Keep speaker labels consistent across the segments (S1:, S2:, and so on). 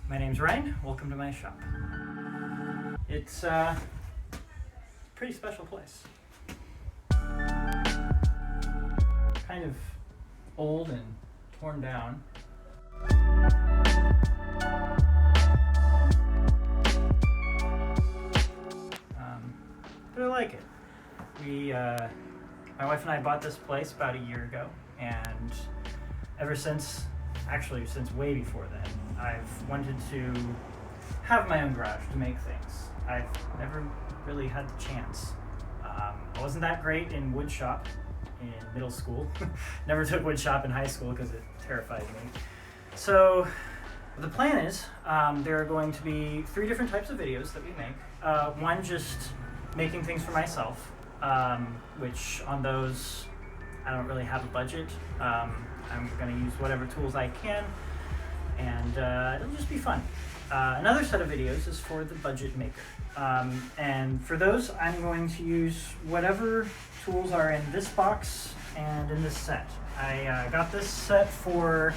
S1: My name's Ryan. Welcome to my shop. It's a pretty special place. Kind of old and torn down. But I like it. My wife and I bought this place about a year ago, and ever since, actually since way before then, I've wanted to have my own garage to make things. I've never really had the chance. I wasn't that great in wood shop in middle school. Never took wood shop in high school because it terrified me. So the plan is there are going to be 3 different types of videos that we make. One just making things for myself, which on those I don't really have a budget. I'm going to use whatever tools I can, and it'll just be fun. Another set of videos is for the budget maker. And for those, I'm going to use whatever tools are in this box and in this set. I got this set for,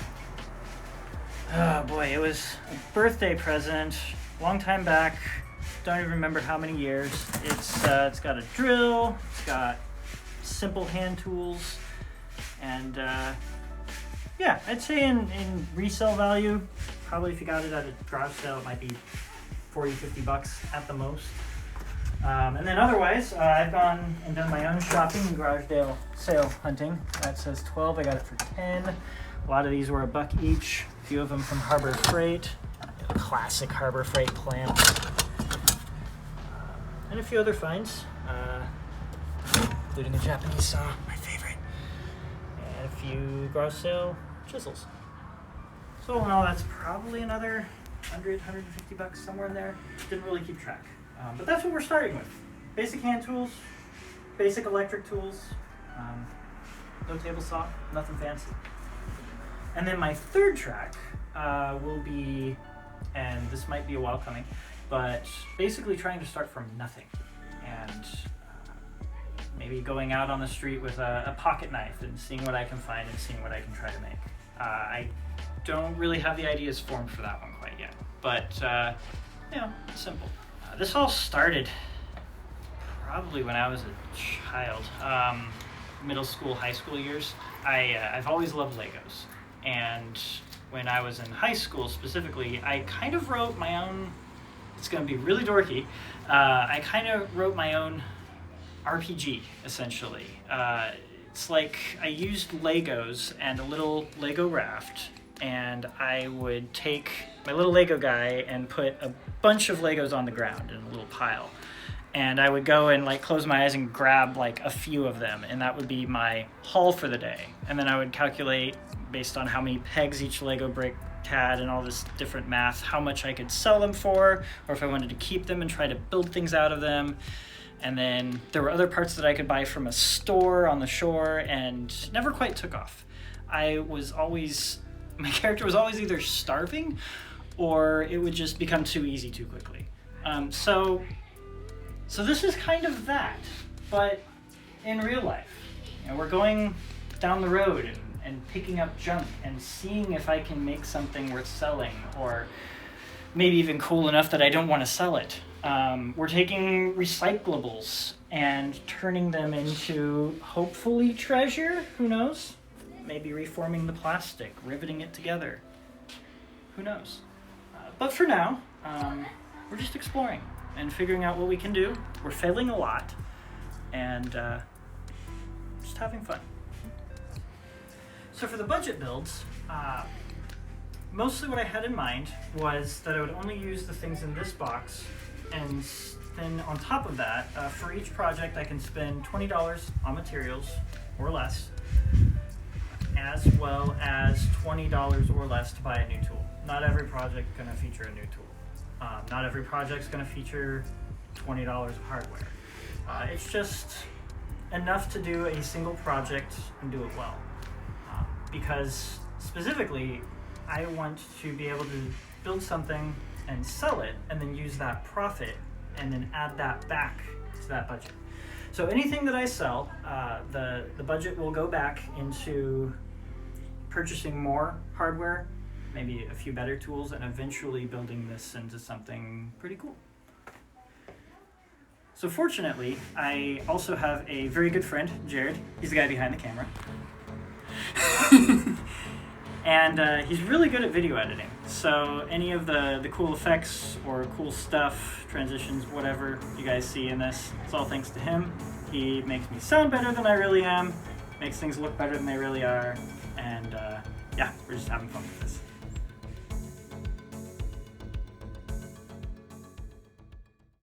S1: oh boy, it was a birthday present, long time back. Don't even remember how many years. It's got a drill, it's got simple hand tools, and yeah, I'd say in resale value, probably if you got it at a garage sale, it might be $40-50 at the most. And then otherwise, I've gone and done my own shopping and garage sale hunting. That says 12, I got it for 10. A lot of these were $1 each. A few of them from Harbor Freight, classic Harbor Freight plant. And a few other finds, including a Japanese saw, my favorite, and a few garage sale chisels. So all in all, that's probably another $100-150 somewhere in there. Didn't really keep track. But that's what we're starting with. Basic hand tools, basic electric tools, no table saw, nothing fancy. And then my third track will be, and this might be a while coming, but basically trying to start from nothing. And maybe going out on the street with a pocket knife and seeing what I can find and seeing what I can try to make. I don't really have the ideas formed for that one quite yet, but it's simple. This all started probably when I was a child, middle school, high school years. I've always loved Legos, and when I was in high school specifically, I kind of wrote my own. It's going to be really dorky. I kind of wrote my own RPG, essentially. It's like I used Legos and a little Lego raft, and I would take my little Lego guy and put a bunch of Legos on the ground in a little pile. And I would go and close my eyes and grab a few of them, and that would be my haul for the day. And then I would calculate, based on how many pegs each Lego brick had and all this different math, how much I could sell them for, or if I wanted to keep them and try to build things out of them. And then there were other parts that I could buy from a store on the shore, and never quite took off. My character was always either starving or it would just become too easy too quickly. So this is kind of that, but in real life. We're going down the road and picking up junk and seeing if I can make something worth selling, or maybe even cool enough that I don't want to sell it. We're taking recyclables and turning them into, hopefully, treasure. Who knows? Maybe reforming the plastic, riveting it together. Who knows? But for now, we're just exploring and figuring out what we can do. We're failing a lot, and just having fun. So for the budget builds, mostly what I had in mind was that I would only use the things in this box, and then on top of that, for each project I can spend $20 on materials or less, as well as $20 or less to buy a new tool. Not every project is going to feature a new tool. Not every project is going to feature $20 of hardware. It's just enough to do a single project and do it well. Because specifically, I want to be able to build something and sell it, and then use that profit and then add that back to that budget. So anything that I sell, the budget will go back into purchasing more hardware maybe a few better tools, and eventually building this into something pretty cool. So fortunately, I also have a very good friend, Jared. He's the guy behind the camera. And he's really good at video editing. So any of the cool effects or cool stuff, transitions, whatever you guys see in this, it's all thanks to him. He makes me sound better than I really am, makes things look better than they really are, and yeah, we're just having fun with this.